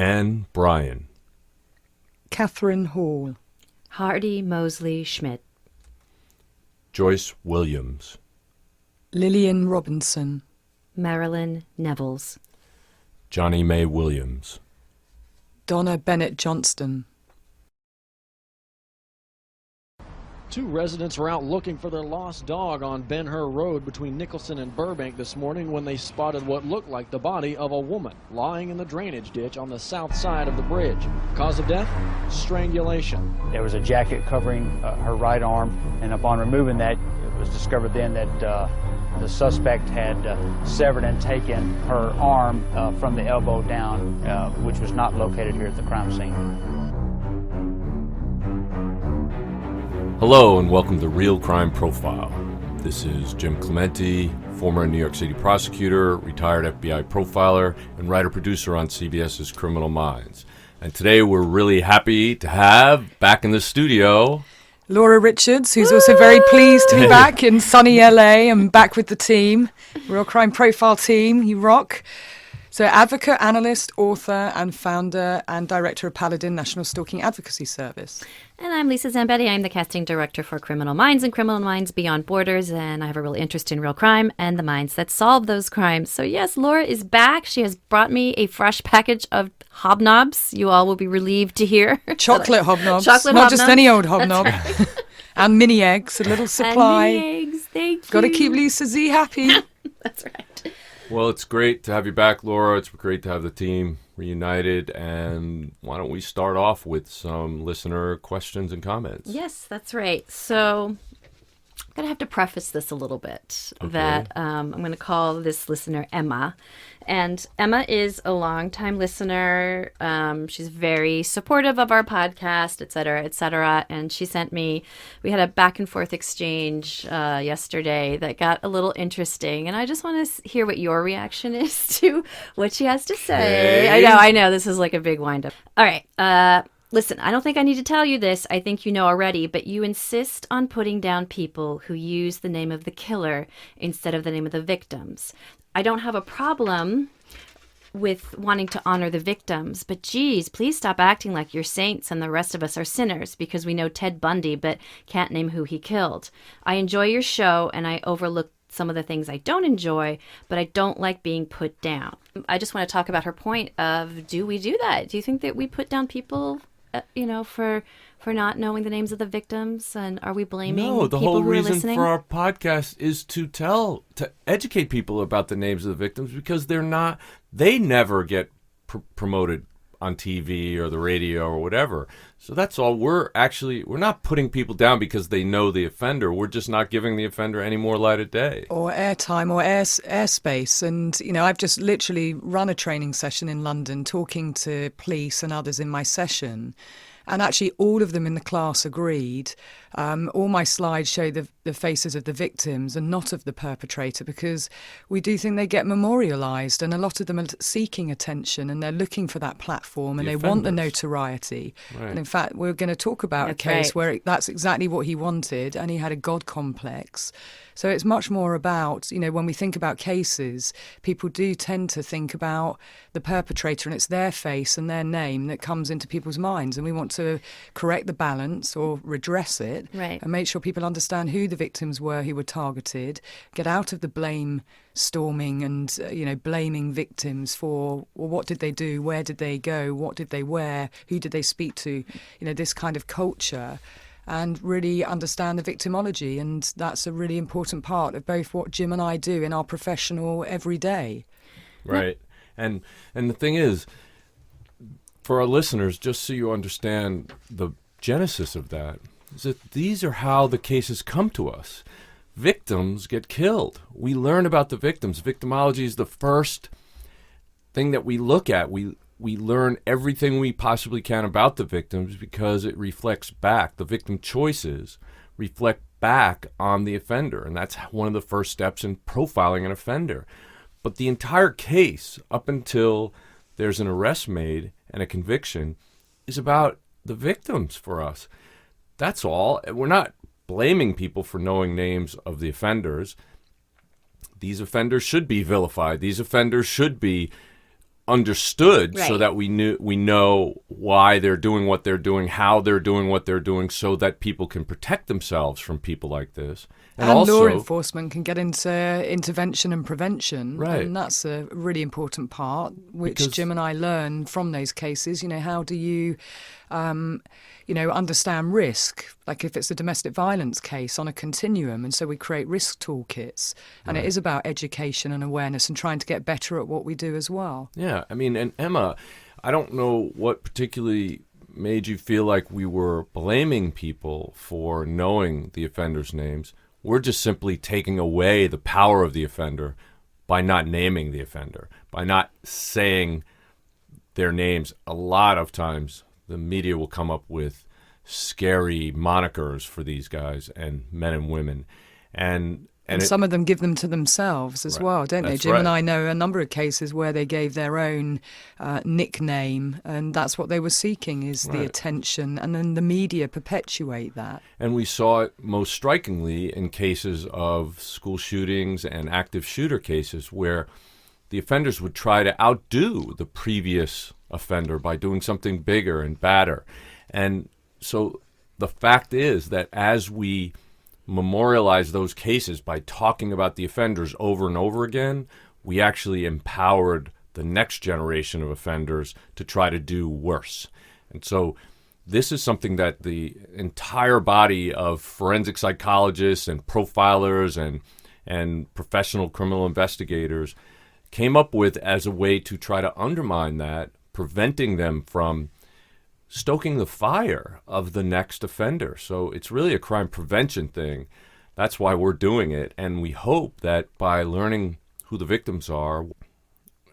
Anne Bryan, Catherine Hall, Hardy Mosley Schmidt, Joyce Williams, Lillian Robinson, Marilyn Nevels, Johnny May Williams, Donna Bennett Johnston. Two residents were out looking for their lost dog on Ben Hur Road between Nicholson and Burbank this morning when they spotted what looked like the body of a woman lying in the drainage ditch on the south side of the bridge. Cause of death? Strangulation. There was a jacket covering her right arm, and upon removing that, it was discovered then that the suspect had severed and taken her arm from the elbow down, which was not located here at the crime scene. Hello and welcome to Real Crime Profile. This is Jim Clemente, former New York City prosecutor, retired FBI profiler, and writer-producer on CBS's Criminal Minds. And today we're really happy to have back in the studio Laura Richards, who's also very pleased to be back in sunny LA and back with the team. Real Crime Profile team, you rock. So advocate, analyst, author, and founder and director of Paladin National Stalking Advocacy Service. And I'm Lisa Zambetti. I'm the casting director for Criminal Minds and Criminal Minds Beyond Borders, and I have a real interest in real crime and the minds that solve those crimes. So yes, Laura is back. She has brought me a fresh package of hobnobs. You all will be relieved to hear. Chocolate hobnobs. Chocolate Not hobnobs. just any old hobnob. Right. And mini eggs, a little supply. And mini eggs, thank you. Got to keep Lisa Z happy. That's right. Well, it's great to have you back, Laura. It's great to have the team reunited. And why don't we start off with some listener questions and comments? Yes, that's right. So I'm going to have to preface this a little bit. Okay. That I'm going to call this listener Emma. And Emma is a longtime listener. She's very supportive of our podcast, et cetera, et cetera. And she sent me, we had a back and forth exchange yesterday that got a little interesting. And I just want to hear what your reaction is to what she has to say. Okay. I know. This is like a big wind up. All right. Listen, I don't think I need to tell you this. I think you know already, but you insist on putting down people who use the name of the killer instead of the name of the victims. I don't have a problem with wanting to honor the victims, but geez, please stop acting like you're saints and the rest of us are sinners because we know Ted Bundy but can't name who he killed. I enjoy your show and I overlook some of the things I don't enjoy, but I don't like being put down. I just want to talk about her point of, do we do that? Do you think that we put down people, for not knowing the names of the victims, and are we blaming No, the people whole who are reason listening? for our podcast is to educate people about the names of the victims because they never get promoted on TV or the radio or whatever. So that's all. We're not putting people down because they know the offender. We're just not giving the offender any more light of day. Or airtime or airspace. And, I've just literally run a training session in London talking to police and others in my session. And actually all of them in the class agreed. All my slides show the faces of the victims and not of the perpetrator because we do think they get memorialised and a lot of them are seeking attention and they're looking for that platform and they want the notoriety. Right. And in fact, we're going to talk about a case where that's exactly what he wanted and he had a God complex. So it's much more about, when we think about cases, people do tend to think about the perpetrator and it's their face and their name that comes into people's minds. And we want to correct the balance or redress it Right. and make sure people understand who the victims were who were targeted, get out of the blame storming and, blaming victims for, well, what did they do? Where did they go? What did they wear? Who did they speak to? This kind of culture. And really understand the victimology. And that's a really important part of both what Jim and I do in our professional everyday. Right. And the thing is, for our listeners, just so you understand the genesis of that, is that these are how the cases come to us. Victims get killed. We learn about the victims. Victimology is the first thing that we look at. We learn everything we possibly can about the victims because it reflects back. The victim choices reflect back on the offender, and that's one of the first steps in profiling an offender. But the entire case, up until there's an arrest made and a conviction, is about the victims for us. That's all. We're not blaming people for knowing names of the offenders. These offenders should be vilified. These offenders should be understood so Right. that we know why they're doing what they're doing, how they're doing what they're doing, so that people can protect themselves from people like this. And also, law enforcement can get into intervention and prevention, Right. and that's a really important part, which Because- Jim and I learn from those cases. How do you, understand risk? Like if it's a domestic violence case on a continuum, and so we create risk toolkits, and it is about education and awareness and trying to get better at what we do as well. Yeah, I mean, and Emma, I don't know what particularly made you feel like we were blaming people for knowing the offenders' names. We're just simply taking away the power of the offender by not naming the offender, by not saying their names. A lot of times the media will come up with scary monikers for these guys and men and women. And some of them give them to themselves as Right. well, don't they? That's Jim and right. I know a number of cases where they gave their own nickname, and that's what they were seeking, is the Right. attention, and then the media perpetuate that. And we saw it most strikingly in cases of school shootings and active shooter cases where the offenders would try to outdo the previous offender by doing something bigger and badder. And so the fact is that as we memorialize those cases by talking about the offenders over and over again, we actually empowered the next generation of offenders to try to do worse. And so this is something that the entire body of forensic psychologists and profilers and professional criminal investigators came up with as a way to try to undermine that, preventing them from stoking the fire of the next offender. So it's really a crime prevention thing. That's why we're doing it. And we hope that by learning who the victims are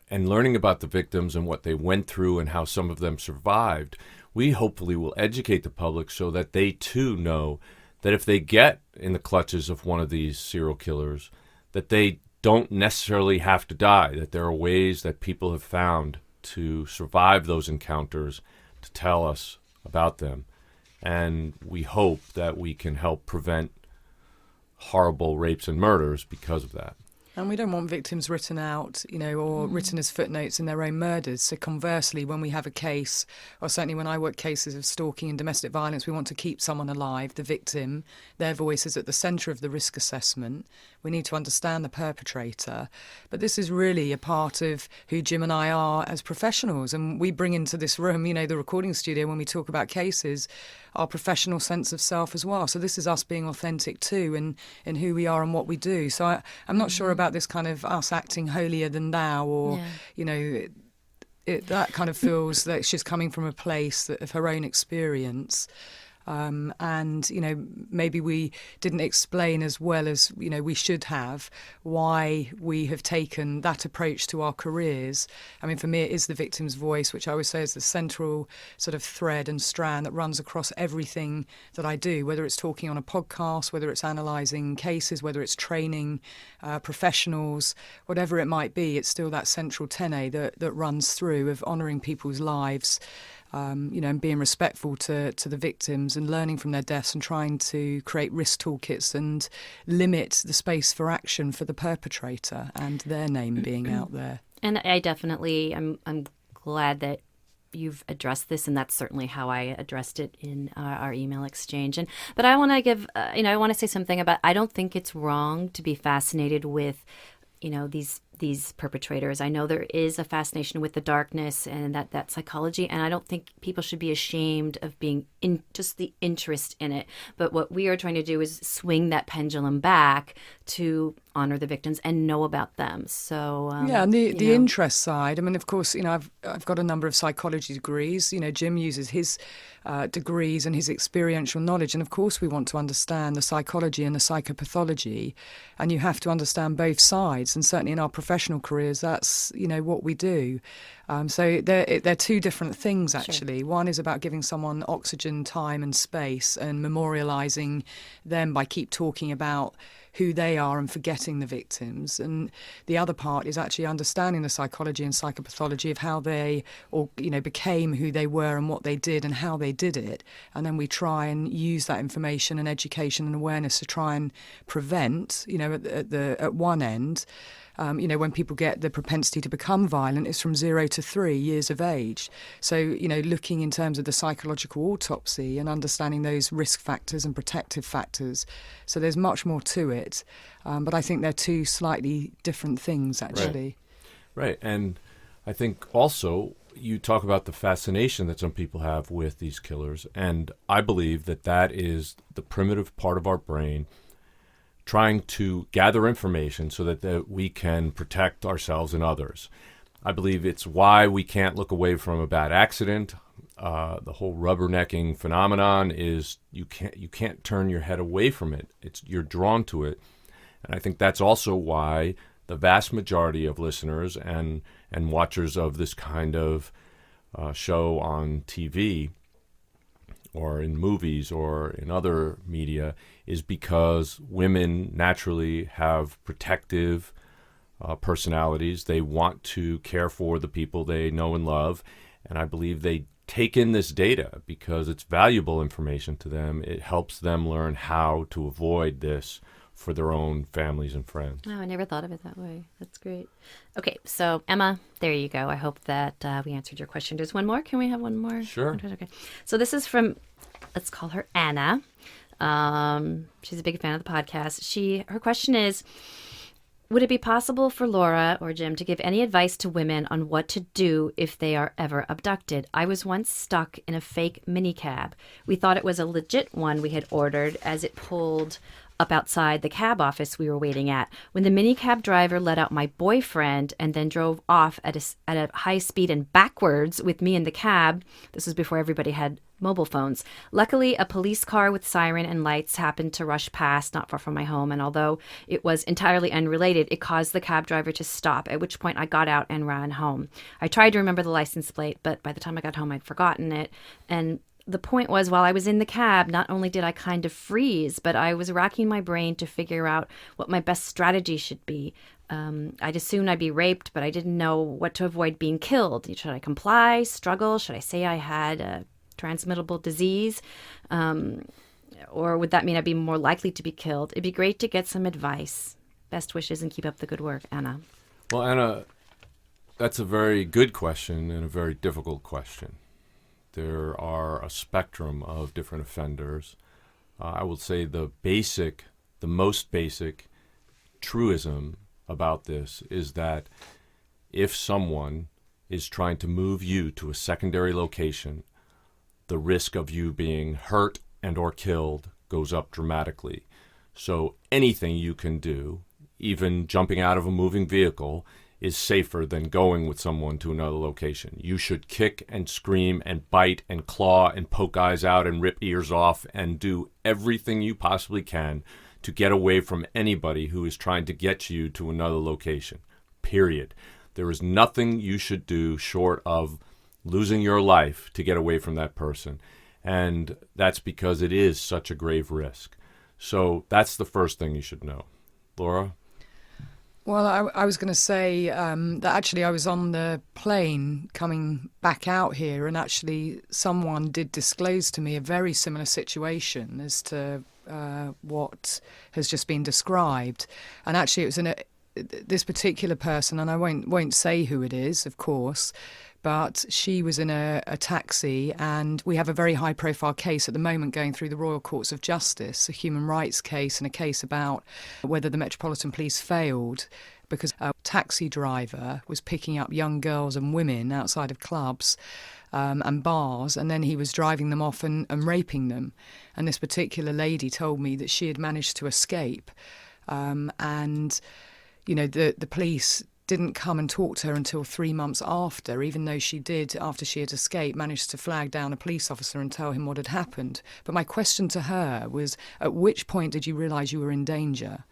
and learning about the victims and what they went through and how some of them survived, we hopefully will educate the public so that they too know that if they get in the clutches of one of these serial killers, that they don't necessarily have to die, that there are ways that people have found to survive those encounters, to tell us about them. And we hope that we can help prevent horrible rapes and murders because of that. And we don't want victims written out, or written as footnotes in their own murders. So conversely, when we have a case, or certainly when I work cases of stalking and domestic violence, we want to keep someone alive, the victim. Their voice is at the centre of the risk assessment. We need to understand the perpetrator. But this is really a part of who Jim and I are as professionals. And we bring into this room, the recording studio, when we talk about cases, our professional sense of self as well. So this is us being authentic too in who we are and what we do. So I'm not sure about this kind of us acting holier than thou, or, that kind of feels that she's coming from a place of her own experience. And maybe we didn't explain as well as we should have why we have taken that approach to our careers. I mean, for me, it is the victim's voice, which I always say is the central sort of thread and strand that runs across everything that I do, whether it's talking on a podcast, whether it's analysing cases, whether it's training professionals, whatever it might be. It's still that central tenet that runs through of honouring people's lives. And being respectful to the victims and learning from their deaths and trying to create risk toolkits and limit the space for action for the perpetrator and their name being out there. And I definitely, I'm glad that you've addressed this, and that's certainly how I addressed it in our email exchange. But I want to give, I want to say something about, I don't think it's wrong to be fascinated with, these perpetrators. I know there is a fascination with the darkness and that psychology, and I don't think people should be ashamed of being in just the interest in it. But what we are trying to do is swing that pendulum back to honor the victims and know about them. So and the interest side. I mean, of course, I've got a number of psychology degrees. Jim uses his degrees and his experiential knowledge, and of course, we want to understand the psychology and the psychopathology, and you have to understand both sides. And certainly in our professional careers, that's what we do. So they're two different things, actually. Sure. One is about giving someone oxygen, time and space and memorialising them by keep talking about who they are and forgetting the victims. And the other part is actually understanding the psychology and psychopathology of how they became who they were and what they did and how they did it. And then we try and use that information and education and awareness to try and prevent, at one end. When people get the propensity to become violent, it's from 0 to 3 years of age. So, looking in terms of the psychological autopsy and understanding those risk factors and protective factors. So there's much more to it. But I think they're two slightly different things, actually. Right. And I think also you talk about the fascination that some people have with these killers. And I believe that is the primitive part of our brain trying to gather information so that we can protect ourselves and others. I believe it's why we can't look away from a bad accident. The whole rubbernecking phenomenon is you can't turn your head away from it. You're drawn to it. And I think that's also why the vast majority of listeners and watchers of this kind of show on TV or in movies or in other media is because women naturally have protective personalities. They want to care for the people they know and love. And I believe they take in this data because it's valuable information to them. It helps them learn how to avoid this for their own families and friends. Oh, I never thought of it that way. That's great. Okay, so Emma, there you go. I hope that we answered your question. There's one more. Can we have one more? Sure. Okay. So this is from, let's call her Anna. She's a big fan of the podcast. Her question is, would it be possible for Laura or Jim to give any advice to women on what to do if they are ever abducted? I was once stuck in a fake minicab. We thought it was a legit one we had ordered as it pulled up outside the cab office we were waiting at. When the minicab driver let out my boyfriend and then drove off at a high speed and backwards with me in the cab, this was before everybody had mobile phones. Luckily, a police car with siren and lights happened to rush past not far from my home, and although it was entirely unrelated, it caused the cab driver to stop, at which point I got out and ran home. I tried to remember the license plate, but by the time I got home, I'd forgotten it. And the point was, while I was in the cab, not only did I kind of freeze, but I was racking my brain to figure out what my best strategy should be. I'd assumed I'd be raped, but I didn't know what to avoid being killed. Should I comply, struggle? Should I say I had a transmittable disease? Or would that mean I'd be more likely to be killed? It'd be great to get some advice. Best wishes and keep up the good work, Anna. Well, Anna, that's a very good question and a very difficult question. There are a spectrum of different offenders. I will say the most basic truism about this is that if someone is trying to move you to a secondary location, the risk of you being hurt and or killed goes up dramatically. So anything you can do, even jumping out of a moving vehicle, is safer than going with someone to another location. You should kick and scream and bite and claw and poke eyes out and rip ears off and do everything you possibly can to get away from anybody who is trying to get you to another location. Period. There is nothing you should do short of losing your life to get away from that person. And that's because it is such a grave risk. So that's the first thing you should know. Laura? Well, I was going to say that actually I was on the plane coming back out here, and actually someone did disclose to me a very similar situation as to what has just been described. And actually it was this particular person, and I won't say who it is, of course, but she was in a taxi, and we have a very high-profile case at the moment going through the Royal Courts of Justice, a human rights case and a case about whether the Metropolitan Police failed because a taxi driver was picking up young girls and women outside of clubs and bars, and then he was driving them off and raping them. And this particular lady told me that she had managed to escape, and the police didn't come and talk to her until 3 months after, even though she did, after she had escaped, manage to flag down a police officer and tell him what had happened. But my question to her was, at which point did you realise you were in danger?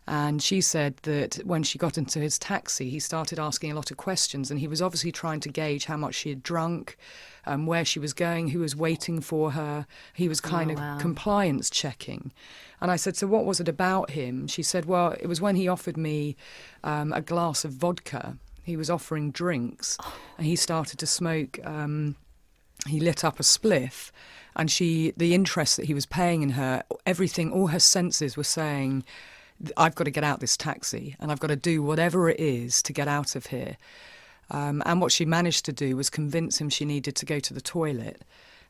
And she said that when she got into his taxi, he started asking a lot of questions, and he was obviously trying to gauge how much she had drunk, where she was going, who was waiting for her. He was kind of compliance checking. And I said, so what was it about him? She said, well, it was when he offered me a glass of vodka. He was offering drinks, and he started to smoke. He lit up a spliff, and the interest that he was paying in her, everything, all her senses were saying, I've got to get out this taxi and I've got to do whatever it is to get out of here. And what she managed to do was convince him she needed to go to the toilet,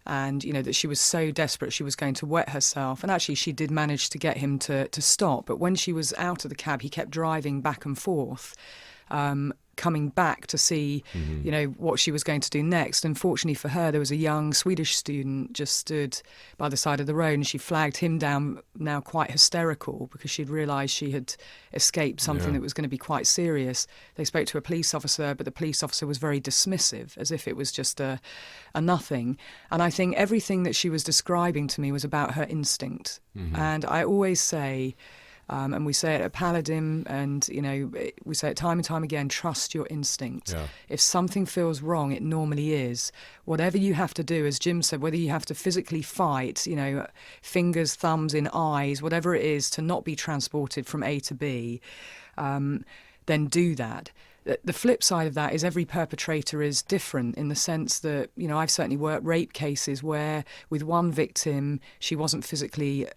and, you know, that she was so desperate she was going to wet herself. And actually she did manage to get him to stop. But when she was out of the cab, he kept driving back and forth, coming back to see, you know, what she was going to do next. And fortunately for her, there was a young Swedish student just stood by the side of the road, and she flagged him down, now quite hysterical, because she'd realised she had escaped something that was going to be quite serious. They spoke to a police officer, but the police officer was very dismissive, as if it was just a nothing. And I think everything that she was describing to me was about her instinct. And I always say, and we say it at Paladin, and, you know, we say it time and time again, trust your instinct. Yeah. If something feels wrong, it normally is. Whatever you have to do, as Jim said, whether you have to physically fight, you know, fingers, thumbs in eyes, whatever it is to not be transported from A to B, then do that. The flip side of that is every perpetrator is different, in the sense that, you know, I've certainly worked rape cases where with one victim, she wasn't physically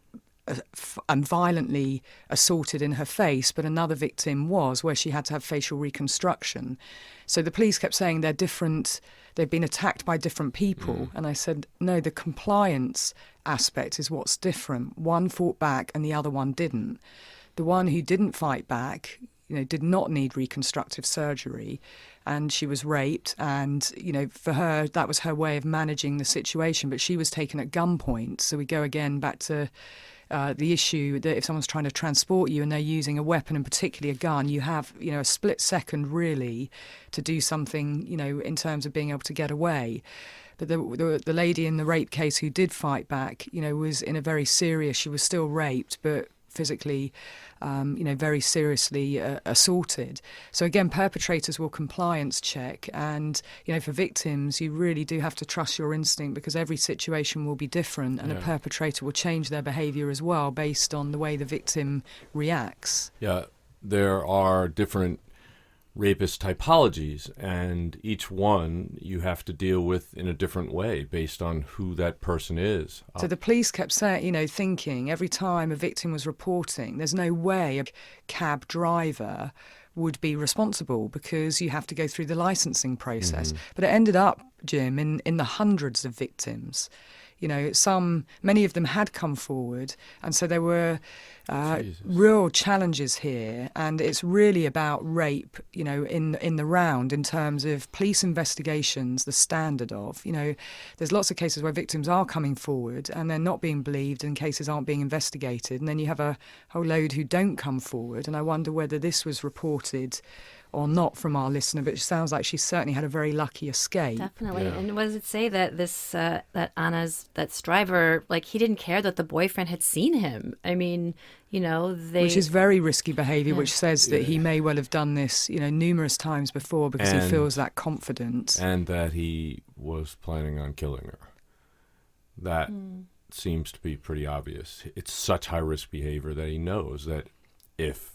and violently assaulted in her face, but another victim was, where she had to have facial reconstruction. So the police kept saying they're different, they've been attacked by different people. And I said, no, the compliance aspect is what's different. One fought back and the other one didn't. The one who didn't fight back, you know, did not need reconstructive surgery, and she was raped, and, you know, for her, that was her way of managing the situation, but she was taken at gunpoint. So we go again back to the issue that if someone's trying to transport you and they're using a weapon, and particularly a gun, you have, you know, a split second really to do something, you know, in terms of being able to get away. But the lady in the rape case who did fight back, you know, was in a very serious, she was still raped, but physically, you know, very seriously assaulted. So again, perpetrators will compliance check, and, you know, for victims, you really do have to trust your instinct, because every situation will be different, and a perpetrator will change their behaviour as well based on the way the victim reacts. Yeah, there are different rapist typologies, and each one you have to deal with in a different way based on who that person is. So the police kept saying, you know, thinking every time a victim was reporting, there's no way a cab driver would be responsible, because you have to go through the licensing process. But it ended up, Jim, in the hundreds of victims. You know, many of them had come forward, and so there were real challenges here. And it's really about rape, you know, in the round, in terms of police investigations, the standard of, you know, there's lots of cases where victims are coming forward and they're not being believed, and cases aren't being investigated. And then you have a whole load who don't come forward. And I wonder whether this was reported or not from our listener, but it sounds like she certainly had a very lucky escape. Definitely. Yeah. And what does it say that that Anna's driver, like, he didn't care that the boyfriend had seen him? I mean, you know, which is very risky behaviour, which says that he may well have done this, you know, numerous times before, because he feels that confident. And that he was planning on killing her. That seems to be pretty obvious. It's such high-risk behavior that he knows that if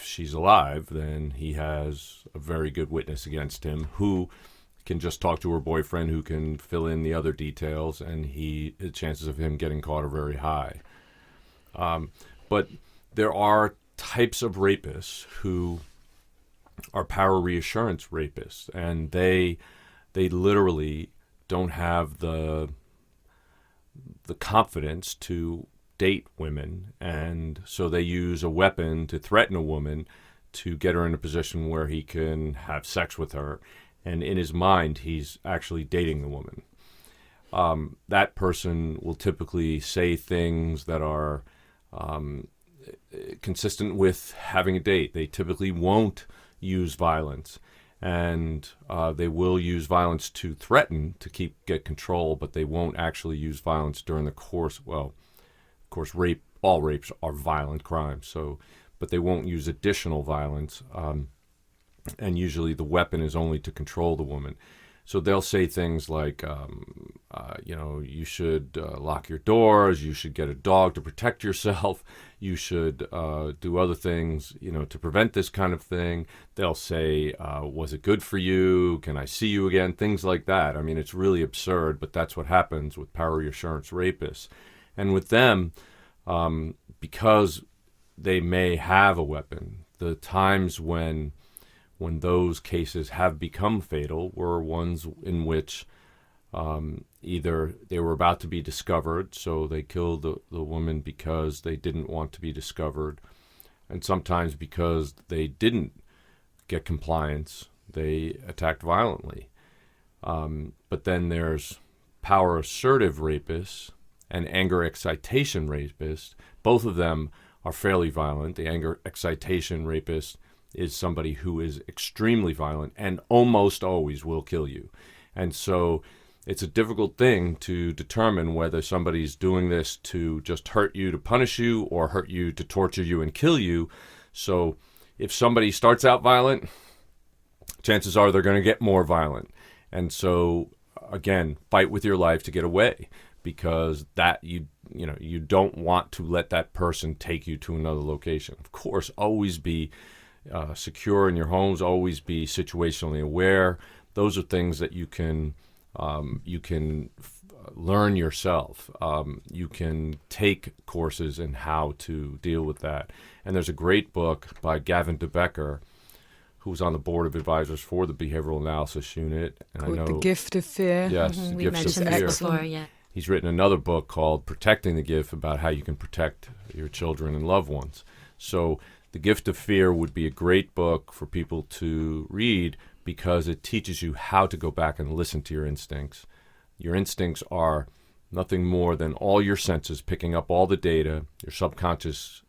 she's alive, then he has a very good witness against him who can just talk to her boyfriend, who can fill in the other details, and the chances of him getting caught are very high. But there are types of rapists who are power reassurance rapists, and they literally don't have the confidence to date women, and so they use a weapon to threaten a woman to get her in a position where he can have sex with her, and in his mind he's actually dating the woman. That person will typically say things that are consistent with having a date. They typically won't use violence, and they will use violence to threaten to get control, but they won't actually use violence during the course. Well, of course, all rapes are violent crimes, but they won't use additional violence, and usually the weapon is only to control the woman. So they'll say things like, you know, you should lock your doors, you should get a dog to protect yourself, you should do other things, you know, to prevent this kind of thing. They'll say, was it good for you? Can I see you again? Things like that. I mean, it's really absurd, but that's what happens with power reassurance rapists. And with them, because they may have a weapon. The times when those cases have become fatal were ones in which either they were about to be discovered, so they killed the woman because they didn't want to be discovered, and sometimes because they didn't get compliance, they attacked violently. But then there's power assertive rapists and anger excitation rapists. Both of them are fairly violent. The anger excitation rapist is somebody who is extremely violent and almost always will kill you. And so it's a difficult thing to determine whether somebody's doing this to just hurt you, to punish you, or hurt you to torture you and kill you. So if somebody starts out violent, chances are they're going to get more violent. And so, again, fight with your life to get away, because that you don't want to let that person take you to another location. Of course, always be secure in your homes, always be situationally aware. Those are things that you can learn yourself. You can take courses in how to deal with that. And there's a great book by Gavin DeBecker, who's on the board of advisors for the Behavioral Analysis Unit. And Called I know, The Gift of Fear. Yes, The We Gift of mentioned Fear. this before, yeah. He's written another book called Protecting the Gift, about how you can protect your children and loved ones. So The Gift of Fear would be a great book for people to read, because it teaches you how to go back and listen to your instincts. Your instincts are nothing more than all your senses picking up all the data, your subconscious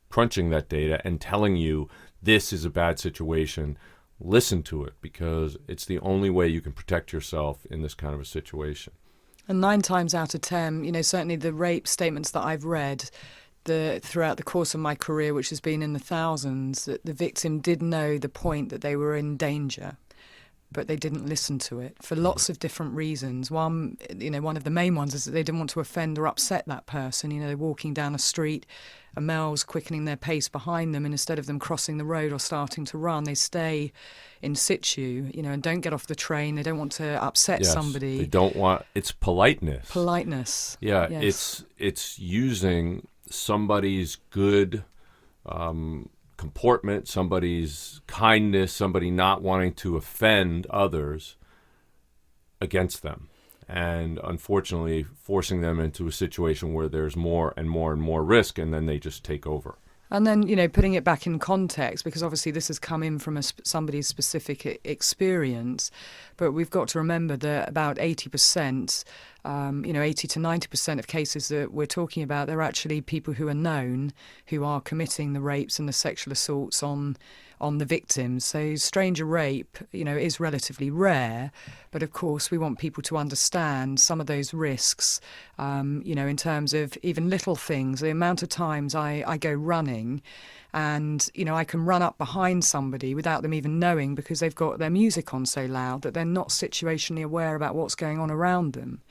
crunching that data and telling you this is a bad situation. Listen to it, because it's the only way you can protect yourself in this kind of a situation. And 9 times out of 10, certainly the rape statements that I've read throughout the course of my career, which has been in the thousands, that the victim did know the point that they were in danger, but they didn't listen to it for lots of different reasons. One of the main ones is that they didn't want to offend or upset that person. They're walking down a street, a male's quickening their pace behind them, and instead of them crossing the road or starting to run, they stay in situ, and don't get off the train. They don't want to upset somebody. They don't want, it's politeness. Politeness. Yeah, yes. it's using somebody's good comportment, somebody's kindness, somebody not wanting to offend others against them, and unfortunately forcing them into a situation where there's more and more and more risk, and then they just take over. And then, putting it back in context, because obviously this has come in from somebody's specific experience, but we've got to remember that about 80%, 80 to 90% of cases that we're talking about, they're actually people who are known, who are committing the rapes and the sexual assaults on the victims. So stranger rape, is relatively rare, but of course we want people to understand some of those risks, in terms of even little things. The amount of times I go running and, I can run up behind somebody without them even knowing, because they've got their music on so loud that they're not situationally aware about what's going on around them.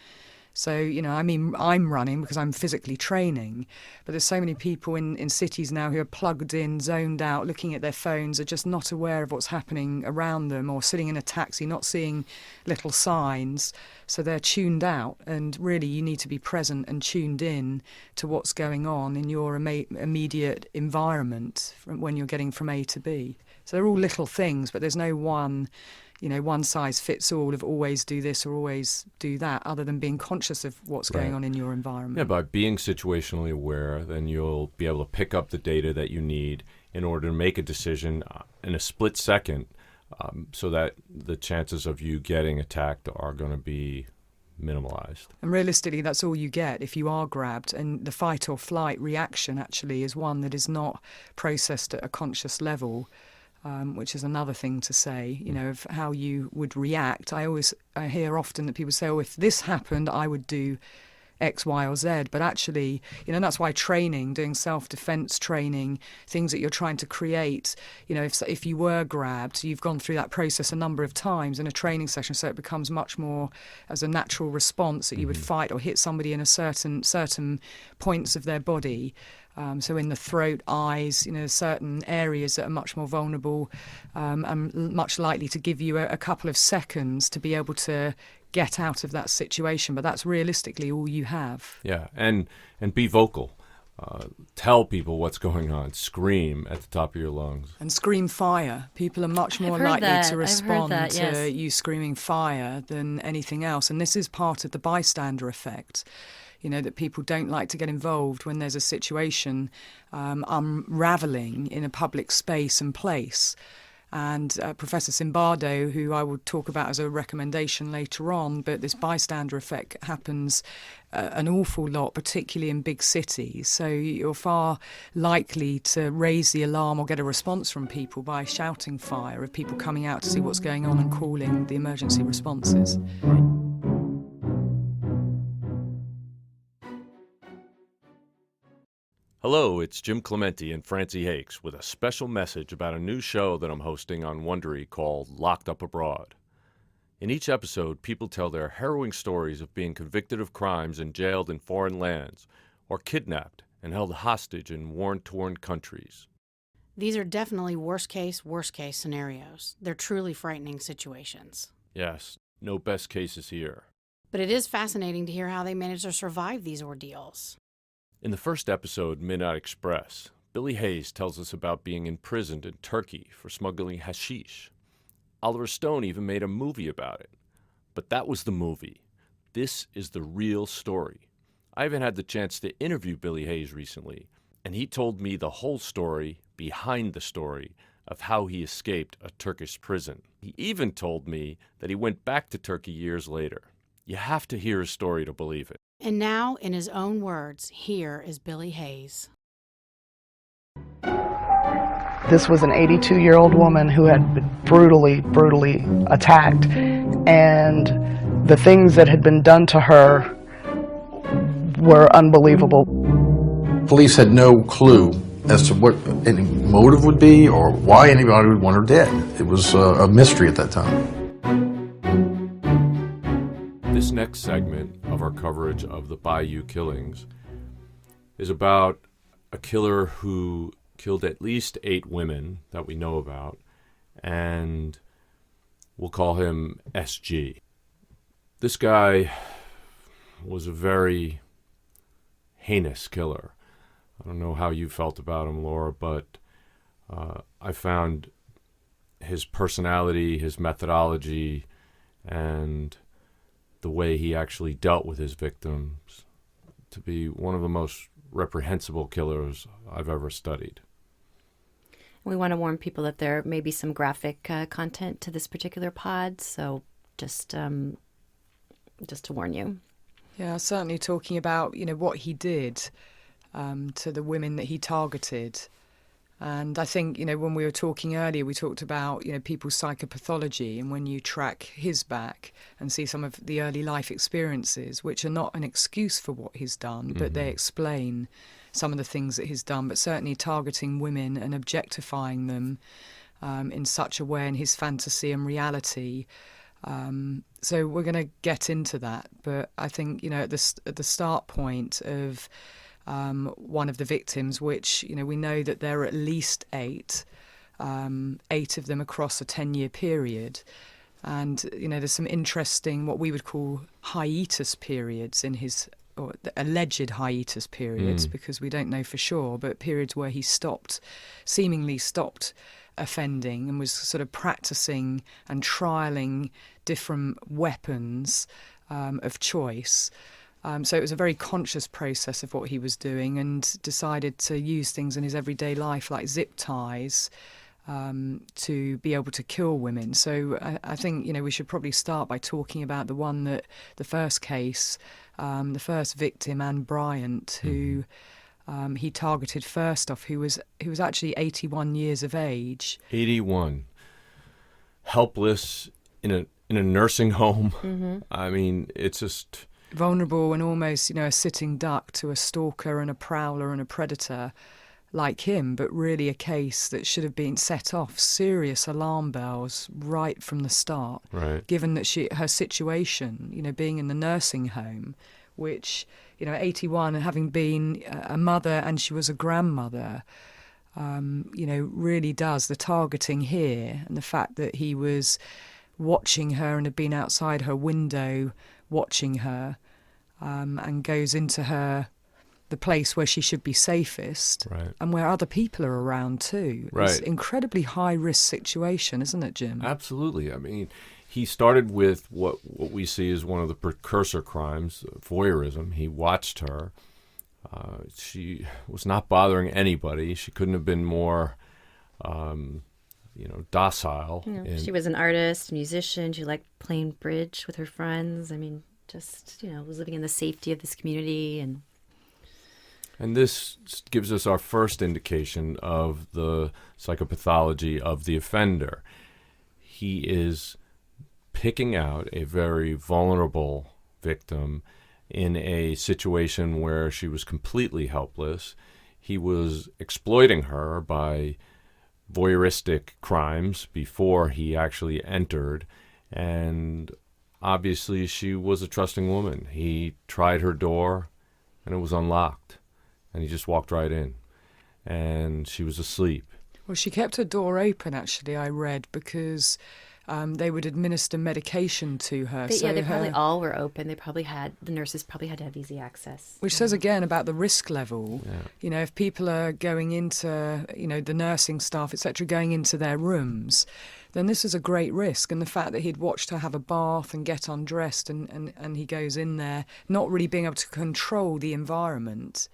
So, I'm running because I'm physically training, but there's so many people in cities now who are plugged in, zoned out, looking at their phones, are just not aware of what's happening around them, or sitting in a taxi, not seeing little signs. So they're tuned out, and really you need to be present and tuned in to what's going on in your immediate environment when you're getting from A to B. So they're all little things, but there's no one size fits all of always do this or always do that, other than being conscious of what's going on in your environment. Yeah, by being situationally aware, then you'll be able to pick up the data that you need in order to make a decision in a split second, so that the chances of you getting attacked are going to be minimalized. And realistically, that's all you get if you are grabbed. And the fight or flight reaction actually is one that is not processed at a conscious level. Which is another thing to say, of how you would react. I hear often that people say, if this happened, I would do X, Y, or Z. But actually, that's why training, doing self-defense training, things that you're trying to create, if you were grabbed, you've gone through that process a number of times in a training session, so it becomes much more as a natural response that you would fight or hit somebody in a certain points of their body. So in the throat, eyes, certain areas that are much more vulnerable, and much likely to give you a couple of seconds to be able to get out of that situation. But that's realistically all you have. Yeah, and be vocal. tell people what's going on, scream at the top of your lungs. And scream fire. People are much more I've heard likely that. to I've heard respond that, yes. to you screaming fire than anything else. And this is part of the bystander effect. You know, that people don't like to get involved when there's a situation unravelling in a public space and place. And Professor Zimbardo, who I will talk about as a recommendation later on, but this bystander effect happens an awful lot, particularly in big cities. So you're far likely to raise the alarm or get a response from people by shouting fire, of people coming out to see what's going on and calling the emergency responses. Hello, it's Jim Clemente and Francie Hakes with a special message about a new show that I'm hosting on Wondery called Locked Up Abroad. In each episode, people tell their harrowing stories of being convicted of crimes and jailed in foreign lands, or kidnapped and held hostage in war-torn countries. These are definitely worst-case scenarios. They're truly frightening situations. Yes, no best cases here. But it is fascinating to hear how they manage to survive these ordeals. In the first episode, Midnight Express, Billy Hayes tells us about being imprisoned in Turkey for smuggling hashish. Oliver Stone even made a movie about it. But that was the movie. This is the real story. I even had the chance to interview Billy Hayes recently, and he told me the whole story behind the story of how he escaped a Turkish prison. He even told me that he went back to Turkey years later. You have to hear his story to believe it. And now, in his own words, here is Billy Hayes. This was an 82-year-old woman who had been brutally attacked, and the things that had been done to her were unbelievable. Police had no clue as to what any motive would be or why anybody would want her dead. It was a mystery at that time. This next segment of our coverage of the Bayou killings is about a killer who killed at least 8 women that we know about, and we'll call him SG. This guy was a very heinous killer. I don't know how you felt about him, Laura, but I found his personality, his methodology, and the way he actually dealt with his victims to be one of the most reprehensible killers I've ever studied. We want to warn people that there may be some graphic content to this particular pod, so just to warn you. Yeah, certainly talking about, you know, what he did to the women that he targeted. And I think, you know, when we were talking earlier, we talked about, you know, people's psychopathology, and when you track his back and see some of the early life experiences, which are not an excuse for what he's done, but they explain some of the things that he's done, but certainly targeting women and objectifying them in such a way in his fantasy and reality. So we're going to get into that. But I think, you know, at the start point of one of the victims, which, you know, we know that there are at least 8 of them across a 10-year period. And, you know, there's some interesting, what we would call hiatus periods in his, or the alleged hiatus periods, because we don't know for sure, but periods where he seemingly stopped offending and was sort of practicing and trialling different weapons of choice. So it was a very conscious process of what he was doing, and decided to use things in his everyday life like zip ties to be able to kill women. So I think, you know, we should probably start by talking about the first case, the first victim, Anne Bryant, who he targeted first off, who was actually 81 years of age. 81. Helpless in a nursing home. I mean, it's just vulnerable and almost, you know, a sitting duck to a stalker and a prowler and a predator like him, but really a case that should have been set off serious alarm bells right from the start. right. Given that her situation, you know, being in the nursing home, which, you know, 81 and having been a mother, and she was a grandmother, you know, really does the targeting here, and the fact that he was watching her and had been outside her window watching her, and goes into her the place where she should be safest, Right. and where other people are around too. Right. It's an incredibly high-risk situation, isn't it, Jim? Absolutely. I mean, he started with what we see as one of the precursor crimes, voyeurism. He watched her. She was not bothering anybody. She couldn't have been more, docile. She was an artist, musician. She liked playing bridge with her friends. I mean, just, was living in the safety of this community. And this gives us our first indication of the psychopathology of the offender. He is picking out a very vulnerable victim in a situation where she was completely helpless. He was exploiting her by voyeuristic crimes before he actually entered, and obviously she was a trusting woman. He tried her door, and it was unlocked, and he just walked right in, and she was asleep. Well, she kept her door open, actually, I read, because they would administer medication to her. They probably all were open. The nurses probably had to have easy access. Which says again about the risk level. Yeah. If people are going into, the nursing staff, etc., going into their rooms, then this is a great risk. And the fact that he'd watched her have a bath and get undressed and he goes in there, not really being able to control the environment,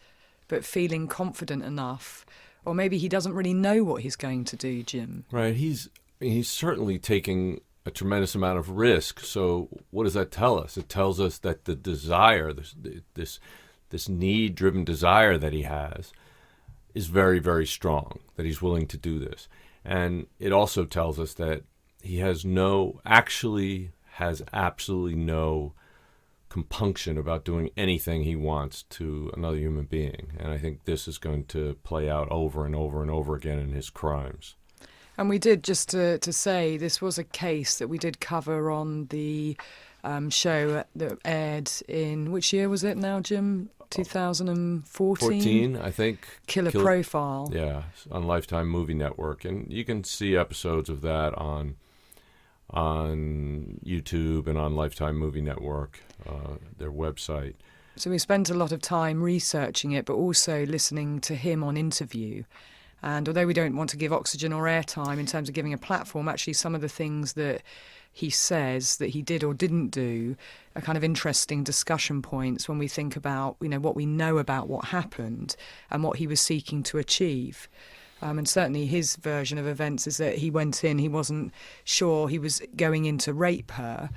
but feeling confident enough. Or maybe he doesn't really know what he's going to do, Jim. Right. He's certainly taking a tremendous amount of risk. So what does that tell us? It tells us that the desire, this need-driven desire that he has, is very, very strong, that he's willing to do this. And it also tells us that he has absolutely no compunction about doing anything he wants to another human being. And I think this is going to play out over and over and over again in his crimes. And we did, just to say, this was a case that we did cover on the show that aired in, which year was it now, Jim? 2014? 14, I think. Killer Profile. Yeah, on Lifetime Movie Network. And you can see episodes of that on YouTube and on Lifetime Movie Network, their website. So we spent a lot of time researching it, but also listening to him on interview. And although we don't want to give oxygen or airtime in terms of giving a platform, actually some of the things that he says that he did or didn't do are kind of interesting discussion points when we think about, what we know about what happened and what he was seeking to achieve. And certainly his version of events is that he went in, he wasn't sure he was going in to rape her.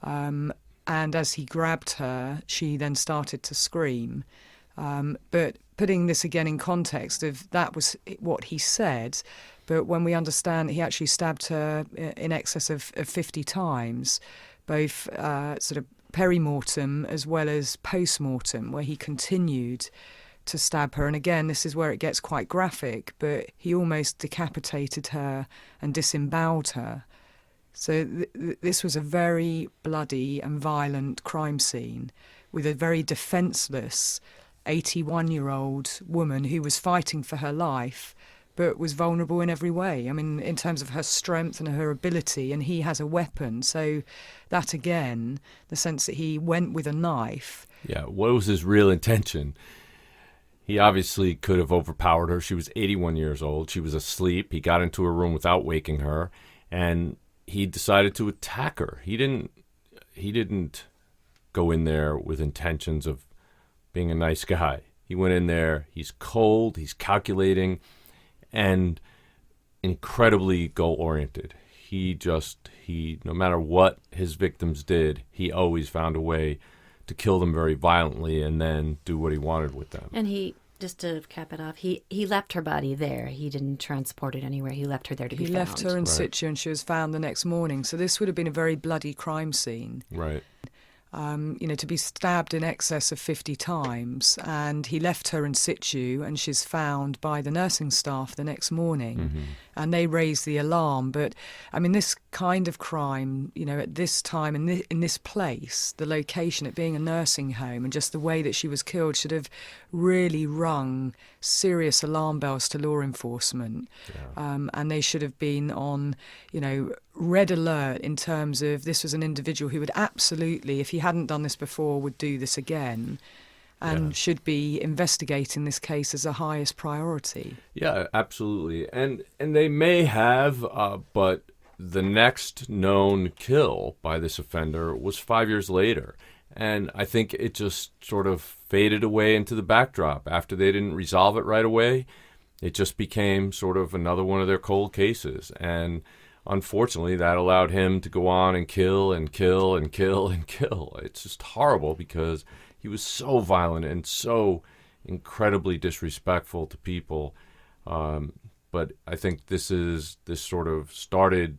And as he grabbed her, she then started to scream. But putting this again in context of that was what he said, but when we understand he actually stabbed her in excess of 50 times, both sort of peri-mortem as well as post-mortem, where he continued to stab her. And again, this is where it gets quite graphic, but he almost decapitated her and disemboweled her. So this was a very bloody and violent crime scene with a very defenceless 81-year-old woman who was fighting for her life but was vulnerable in every way. I mean, in terms of her strength and her ability, and he has a weapon. So that, again, the sense that he went with a knife. Yeah, what was his real intention? He obviously could have overpowered her. She was 81 years old. She was asleep. He got into her room without waking her, and he decided to attack her. He didn't go in there with intentions of being a nice guy. He went in there, he's cold, he's calculating, and incredibly goal-oriented. He no matter what his victims did, he always found a way to kill them very violently and then do what he wanted with them. And he, just to cap it off, he left her body there. He didn't transport it anywhere. He left her there to be found. He left her in situ, and she was found the next morning. So this would have been a very bloody crime scene. Right. To be stabbed in excess of 50 times, and he left her in situ, and she's found by the nursing staff the next morning, and they raise the alarm. But I mean, this kind of crime, at this time in this place, the location, it being a nursing home, and just the way that she was killed, should have really rung serious alarm bells to law enforcement. Yeah. And they should have been on, red alert in terms of this was an individual who would absolutely, if he hadn't done this before, would do this again. and should be investigating this case as a highest priority. Yeah, absolutely. And they may have, but the next known kill by this offender was 5 years later. And I think it just sort of faded away into the backdrop. After they didn't resolve it right away, it just became sort of another one of their cold cases. And unfortunately, that allowed him to go on and kill and kill and kill and kill. It's just horrible because he was so violent and so incredibly disrespectful to people. But I think this sort of started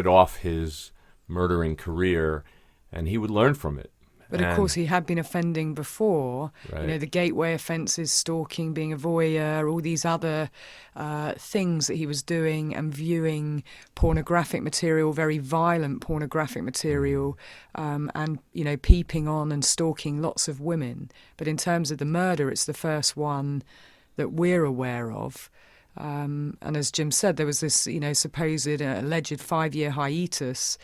off his murdering career, and he would learn from it. But of course, he had been offending before. Right. You know, the gateway offences, stalking, being a voyeur, all these other things that he was doing, and viewing pornographic material, very violent pornographic material, and, you know, peeping on and stalking lots of women. But in terms of the murder, it's the first one that we're aware of. And as Jim said, there was this, you know, supposed alleged 5-year hiatus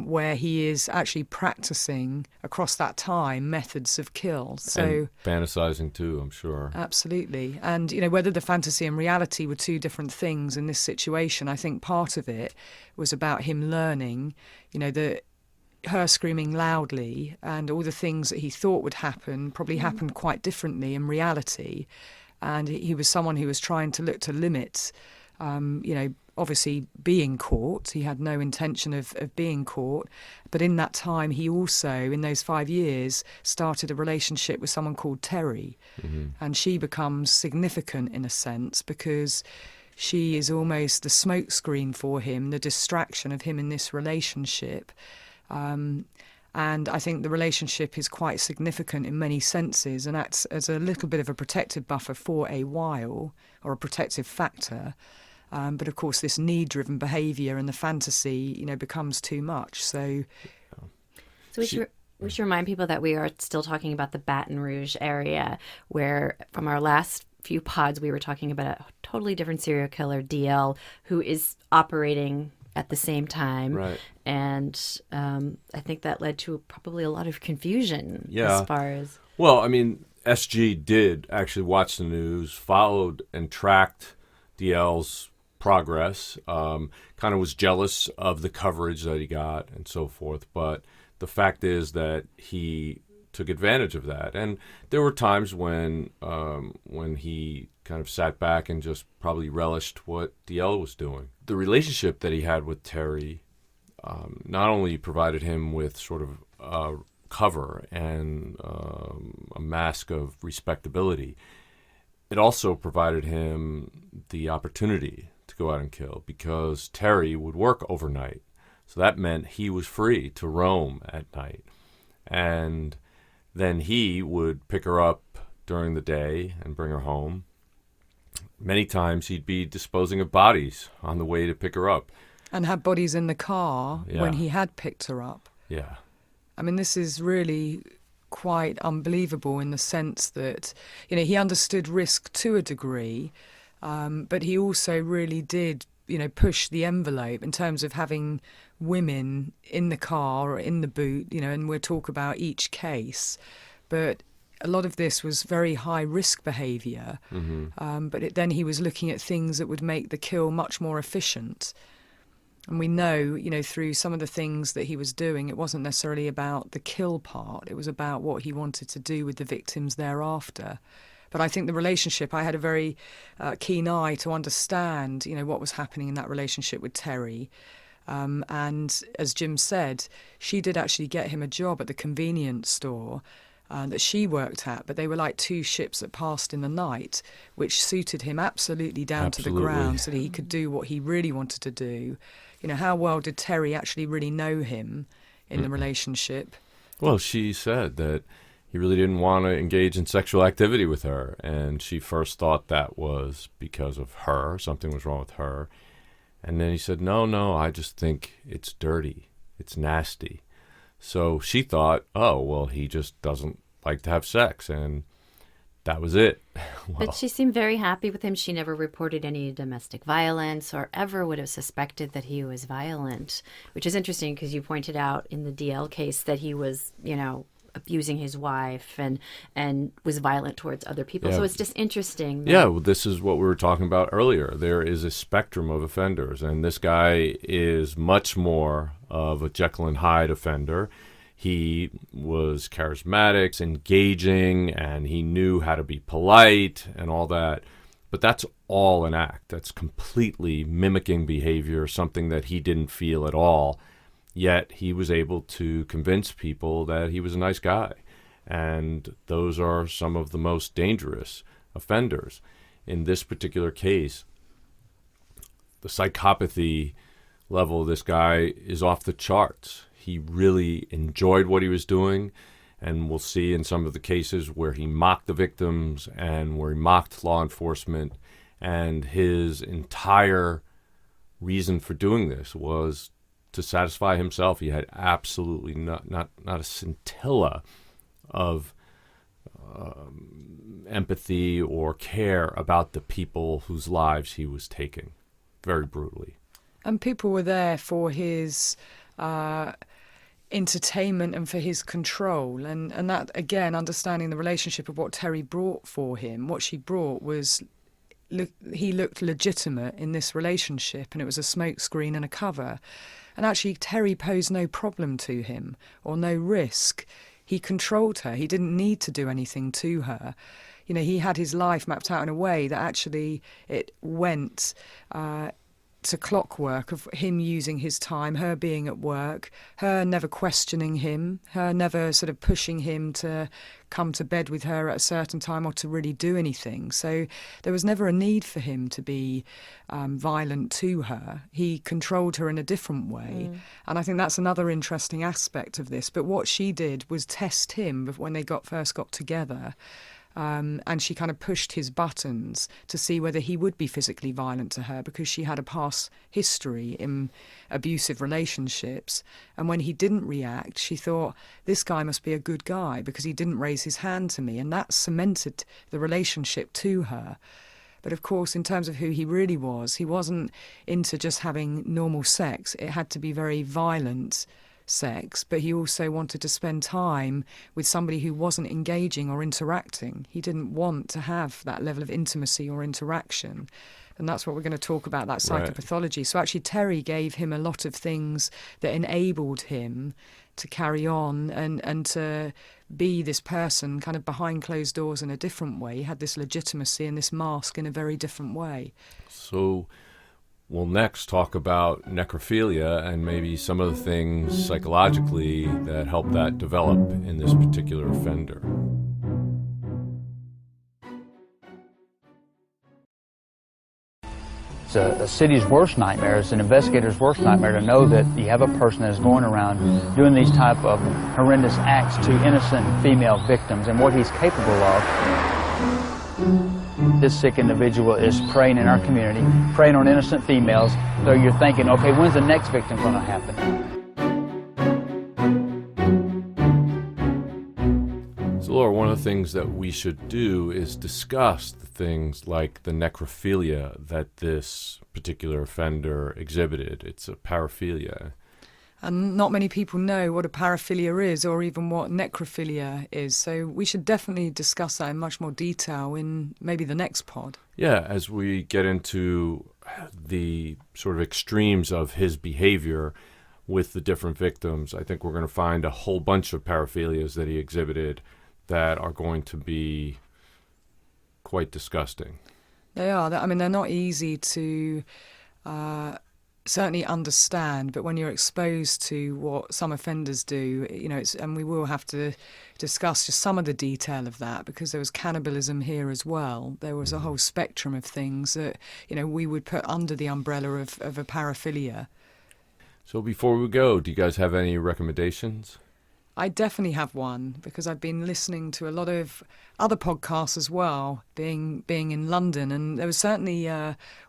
where he is actually practicing across that time methods of kill. So and fantasizing too, I'm sure. Absolutely. And, you know, whether the fantasy and reality were two different things in this situation, I think part of it was about him learning, you know, her screaming loudly and all the things that he thought would happen probably happened quite differently in reality. And he was someone who was trying to look to limit, you know, obviously being caught. He had no intention of being caught. But in that time, he also, in those 5 years, started a relationship with someone called Terry. Mm-hmm. And she becomes significant in a sense because she is almost the smokescreen for him, the distraction of him in this relationship. And I think the relationship is quite significant in many senses and acts as a little bit of a protective buffer for a while, or a protective factor. But of course, this need-driven behaviour and the fantasy, you know, becomes too much. So we should remind people that we are still talking about the Baton Rouge area, where from our last few pods we were talking about a totally different serial killer, DL, who is operating at the same time. Right. And I think that led to probably a lot of confusion as far as... Well, I mean, SG did actually watch the news, followed and tracked DL's progress, kind of was jealous of the coverage that he got and so forth. But the fact is that he took advantage of that. And there were times when he kind of sat back and just probably relished what DL was doing. The relationship that he had with Terry not only provided him with sort of cover and a mask of respectability, it also provided him the opportunity to go out and kill because Terry would work overnight. So that meant he was free to roam at night. And then he would pick her up during the day and bring her home. Many times he'd be disposing of bodies on the way to pick her up. And had bodies in the car when he had picked her up. Yeah. I mean, this is really quite unbelievable in the sense that, you know, he understood risk to a degree, but he also really did, you know, push the envelope in terms of having women in the car or in the boot, you know, and we'll talk about each case. But a lot of this was very high-risk behaviour, but then he was looking at things that would make the kill much more efficient. And we know, you know, through some of the things that he was doing, it wasn't necessarily about the kill part. It was about what he wanted to do with the victims thereafter. But I think the relationship, I had a very keen eye to understand, you know, what was happening in that relationship with Terry. And as Jim said, she did actually get him a job at the convenience store that she worked at, but they were like two ships that passed in the night, which suited him absolutely down to the ground so that he could do what he really wanted to do. You know, how well did Terry actually really know him in the relationship? Well, she said that he really didn't want to engage in sexual activity with her, and she first thought that was because of her, something was wrong with her. And then he said, no, I just think it's dirty, it's nasty. So she thought, oh, well, he just doesn't like to have sex, and that was it. Well, but she seemed very happy with him. She never reported any domestic violence or ever would have suspected that he was violent, which is interesting because you pointed out in the DL case that he was, you know, abusing his wife and was violent towards other people. Yeah. So it's just interesting. Yeah, well, this is what we were talking about earlier. There is a spectrum of offenders, and this guy is much more of a Jekyll and Hyde offender. He was charismatic, engaging, and he knew how to be polite and all that. But that's all an act. That's completely mimicking behavior, something that he didn't feel at all. Yet he was able to convince people that he was a nice guy. And those are some of the most dangerous offenders. In this particular case, the psychopathy level of this guy is off the charts. He really enjoyed what he was doing. And we'll see in some of the cases where he mocked the victims and where he mocked law enforcement. And his entire reason for doing this was to satisfy himself. He had absolutely not a scintilla of empathy or care about the people whose lives he was taking, very brutally. And people were there for his entertainment and for his control. And that, again, understanding the relationship of what Terry brought for him, what she brought was he looked legitimate in this relationship, and it was a smokescreen and a cover. And actually, Terry posed no problem to him or no risk. He controlled her. He didn't need to do anything to her. You know, he had his life mapped out in a way that actually it went to clockwork of him using his time, her being at work, her never questioning him, her never sort of pushing him to come to bed with her at a certain time or to really do anything. So there was never a need for him to be violent to her. He controlled her in a different way. And I think that's another interesting aspect of this. But what she did was test him when they first got together. And she kind of pushed his buttons to see whether he would be physically violent to her, because she had a past history in abusive relationships. And when he didn't react, she thought, this guy must be a good guy because he didn't raise his hand to me. And that cemented the relationship to her. But of course, in terms of who he really was, he wasn't into just having normal sex. It had to be very violent sex, but he also wanted to spend time with somebody who wasn't engaging or interacting. He didn't want to have that level of intimacy or interaction. And that's what we're going to talk about, that psychopathology. So actually Terry gave him a lot of things that enabled him to carry on and to be this person kind of behind closed doors in a different way. He had this legitimacy and this mask in a very different way. So we'll next talk about necrophilia and maybe some of the things psychologically that help that develop in this particular offender. It's a city's worst nightmare. It's an investigator's worst nightmare to know that you have a person that is going around doing these type of horrendous acts to innocent female victims, and what he's capable of. This sick individual is preying in our community, preying on innocent females. So you're thinking, okay, when's the next victim going to happen? So, Laura, one of the things that we should do is discuss the things like the necrophilia that this particular offender exhibited. It's a paraphilia. And not many people know what a paraphilia is or even what necrophilia is. So we should definitely discuss that in much more detail in maybe the next pod. Yeah, as we get into the sort of extremes of his behavior with the different victims, I think we're going to find a whole bunch of paraphilias that he exhibited that are going to be quite disgusting. They are. I mean, they're not easy to certainly understand, but when you're exposed to what some offenders do, you know, and we will have to discuss just some of the detail of that, because there was cannibalism here as well. There was a whole spectrum of things that, you know, we would put under the umbrella of a paraphilia. So before we go, do you guys have any recommendations? I definitely have one, because I've been listening to a lot of other podcasts as well, being in London, and there was certainly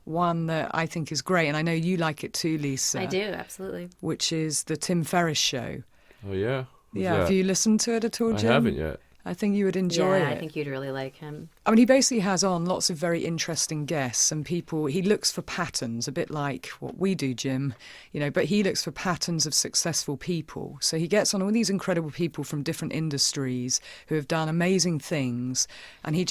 one that I think is great, and I know you like it too, Lisa. I do, absolutely. Which is the Tim Ferriss Show. Oh, yeah? Yeah, have you listened to it at all, Jim? I haven't yet. I think you would enjoy it. Yeah, I think you'd really like him. I mean, he basically has on lots of very interesting guests and people. He looks for patterns, a bit like what we do, Jim, but he looks for patterns of successful people. So he gets on all these incredible people from different industries who have done amazing things. And he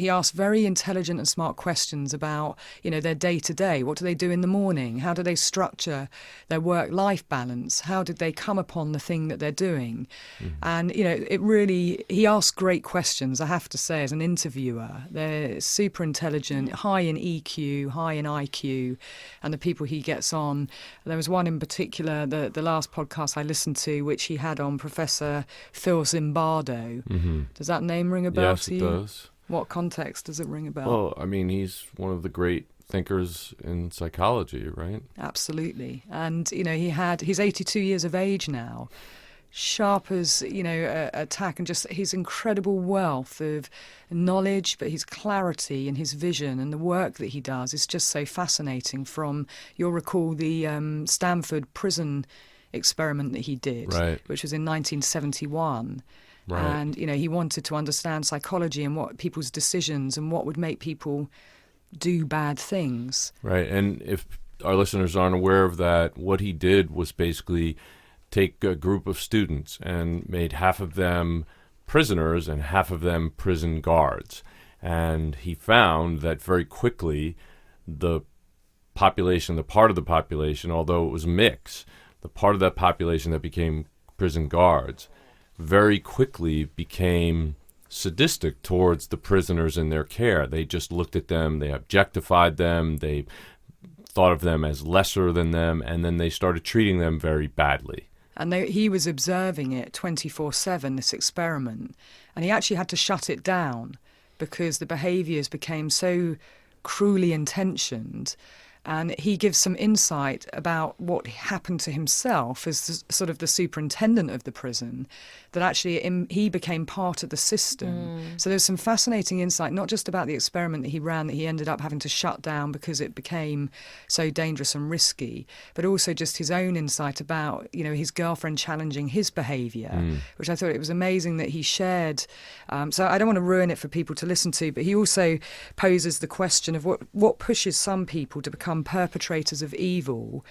asks very intelligent and smart questions about, their day to day. What do they do in the morning? How do they structure their work-life balance? How did they come upon the thing that they're doing? And, he asks great questions, I have to say, as an interviewer. They're super intelligent, high in EQ, high in IQ, and the people he gets on. There was one in particular, the last podcast I listened to, which he had on Professor Phil Zimbardo. Does that name ring a bell to you? Yes, it does. What context does it ring a bell? Well, I mean, he's one of the great thinkers in psychology, right? Absolutely. And, he's 82 years of age now. Sharp as, attack, and just his incredible wealth of knowledge, but his clarity and his vision and the work that he does is just so fascinating. You'll recall the Stanford prison experiment that he did, right, which was in 1971. Right. And, he wanted to understand psychology and what people's decisions and what would make people do bad things. Right. And if our listeners aren't aware of that, what he did was basically take a group of students and made half of them prisoners and half of them prison guards. And he found that very quickly the part of the population, although it was a mix, the part of that population that became prison guards very quickly became sadistic towards the prisoners in their care. They just looked at them, they objectified them, they thought of them as lesser than them, and then they started treating them very badly. And he was observing it 24/7, this experiment, and he actually had to shut it down because the behaviours became so cruelly intentioned. And he gives some insight about what happened to himself as sort of the superintendent of the prison, that actually he became part of the system. So there's some fascinating insight, not just about the experiment that he ran that he ended up having to shut down because it became so dangerous and risky, but also just his own insight about, his girlfriend challenging his behaviour, which I thought it was amazing that he shared. So I don't want to ruin it for people to listen to, but he also poses the question of what pushes some people to become perpetrators of evil,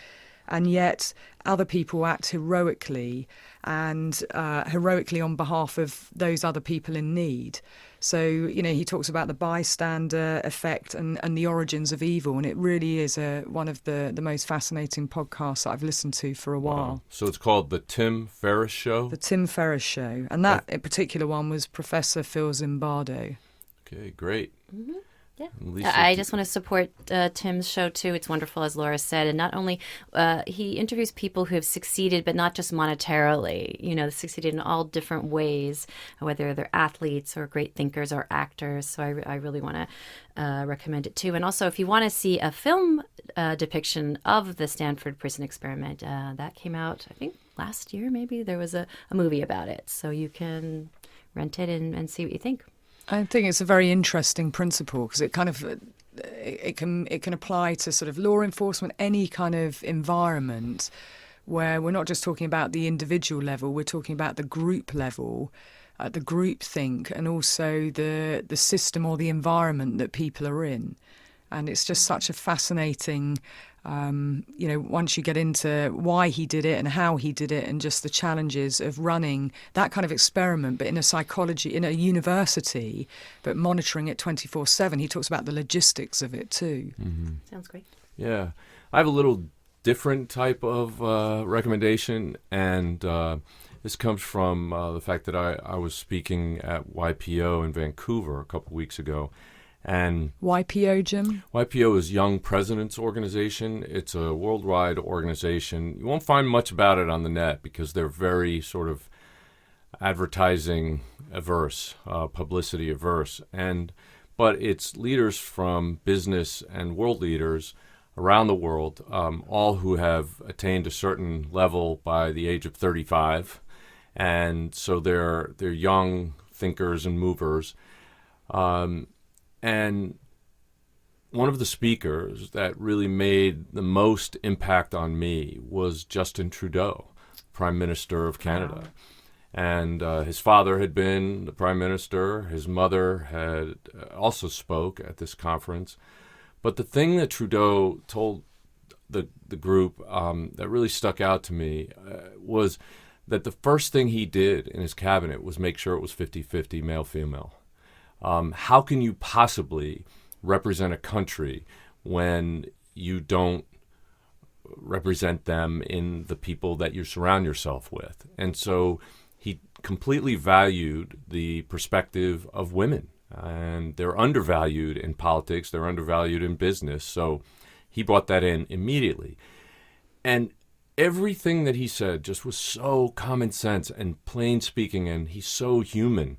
and yet other people act heroically and heroically on behalf of those other people in need. So, he talks about the bystander effect and the origins of evil, and it really is one of the most fascinating podcasts that I've listened to for a while. Wow. So it's called The Tim Ferriss Show? The Tim Ferriss Show. And that in particular one was Professor Phil Zimbardo. Okay, great. Mm-hmm. Yeah, Lisa, I just want to support Tim's show too. It's wonderful, as Laura said, and not only he interviews people who have succeeded, but not just monetarily. Succeeded in all different ways, whether they're athletes or great thinkers or actors. So I really want to recommend it too. And also, if you want to see a film depiction of the Stanford prison experiment, that came out, I think, last year. Maybe there was a movie about it, so you can rent it and see what you think. I think it's a very interesting principle because it kind of it can apply to sort of law enforcement, any kind of environment where we're not just talking about the individual level, we're talking about the group level, the group think, and also the system or the environment that people are in. And it's just such a fascinating, once you get into why he did it and how he did it and just the challenges of running that kind of experiment, but in a university, but monitoring it 24/7. He talks about the logistics of it too. Mm-hmm. Sounds great. Yeah. I have a little different type of recommendation, and this comes from the fact that I was speaking at YPO in Vancouver a couple weeks ago. And YPO, Jim? YPO is Young Presidents Organization. It's a worldwide organization. You won't find much about it on the net because they're very sort of advertising averse, publicity averse. But it's leaders from business and world leaders around the world, all who have attained a certain level by the age of 35. And so they're young thinkers and movers. And one of the speakers that really made the most impact on me was Justin Trudeau, Prime Minister of Canada. And his father had been the prime minister. His mother had also spoke at this conference. But the thing that Trudeau told the group that really stuck out to me was that the first thing he did in his cabinet was make sure it was 50-50 male-female. How can you possibly represent a country when you don't represent them in the people that you surround yourself with? And so he completely valued the perspective of women, and they're undervalued in politics, they're undervalued in business. So he brought that in immediately. And everything that he said just was so common sense and plain speaking, and he's so human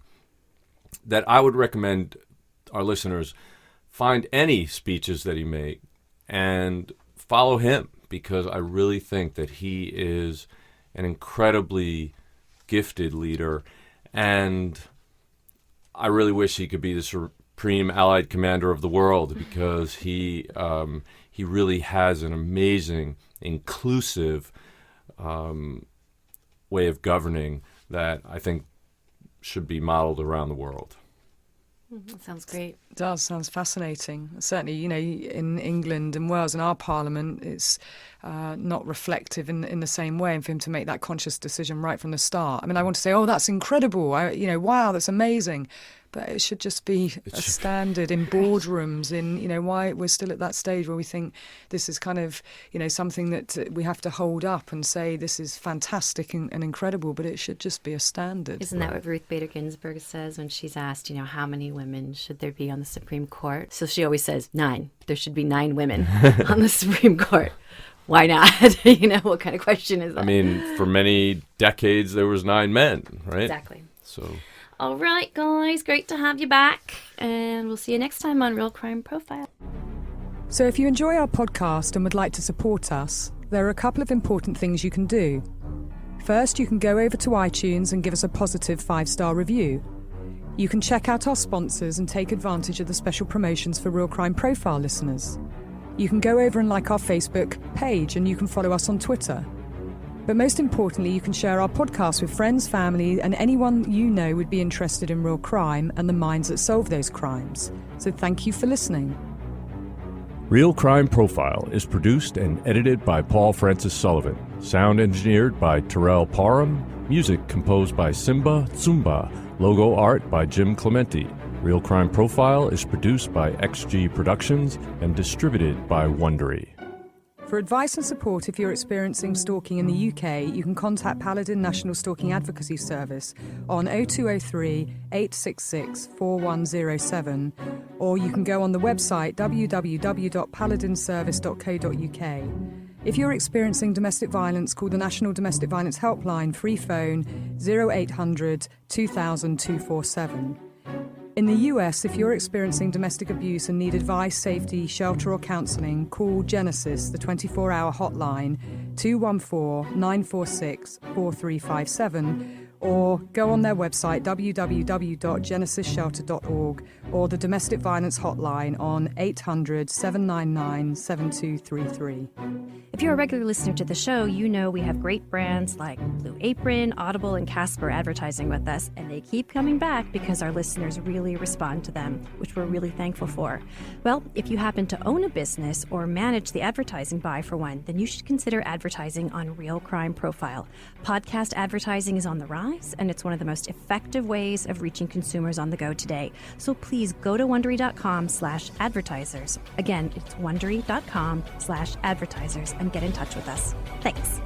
that I would recommend our listeners find any speeches that he made and follow him, because I really think that he is an incredibly gifted leader, and I really wish he could be the supreme Allied commander of the world, because he really has an amazing, inclusive way of governing that I think should be modeled around the world. That sounds great. It does. Sounds fascinating. Certainly, you know, in England and Wales, in our parliament, it's not reflective in the same way. And for him to make that conscious decision right from the start. I mean, I want to say, oh, that's incredible. Wow, that's amazing. But it should just be a standard in boardrooms. Why we're still at that stage where we think this is kind of, something that we have to hold up and say this is fantastic and incredible, but it should just be a standard. Isn't that what Ruth Bader Ginsburg says when she's asked, how many women should there be on the Supreme Court? So she always says 9. There should be 9 women on the Supreme Court. Why not? What kind of question is that? I mean, for many decades, there was 9 men, right? Exactly. So... All right, guys, great to have you back, and we'll see you next time on Real Crime Profile. So if you enjoy our podcast and would like to support us, there are a couple of important things you can do. First, you can go over to iTunes and give us a positive 5-star review. You can check out our sponsors and take advantage of the special promotions for Real Crime Profile listeners. You can go over and like our Facebook page, and you can follow us on Twitter. But most importantly, you can share our podcast with friends, family, and anyone you know would be interested in real crime and the minds that solve those crimes. So thank you for listening. Real Crime Profile is produced and edited by Paul Francis Sullivan. Sound engineered by Terrell Parham. Music composed by Simba Tsumba. Logo art by Jim Clemente. Real Crime Profile is produced by XG Productions and distributed by Wondery. For advice and support if you're experiencing stalking in the UK, you can contact Paladin National Stalking Advocacy Service on 0203 866 4107, or you can go on the website www.paladinservice.co.uk. If you're experiencing domestic violence, call the National Domestic Violence Helpline free phone 0800 2000 247. In the US, if you're experiencing domestic abuse and need advice, safety, shelter or counselling, call Genesis, the 24-hour hotline, 214-946-4357, or go on their website, www.genesisshelter.org, or the Domestic Violence Hotline on 800-799-7233. If you're a regular listener to the show, you know we have great brands like Blue Apron, Audible, and Casper advertising with us, and they keep coming back because our listeners really respond to them, which we're really thankful for. Well, if you happen to own a business or manage the advertising buy for one, then you should consider advertising on Real Crime Profile. Podcast advertising is on the rise, and it's one of the most effective ways of reaching consumers on the go today. So please go to Wondery.com/advertisers. Again, it's Wondery.com/advertisers, and get in touch with us. Thanks.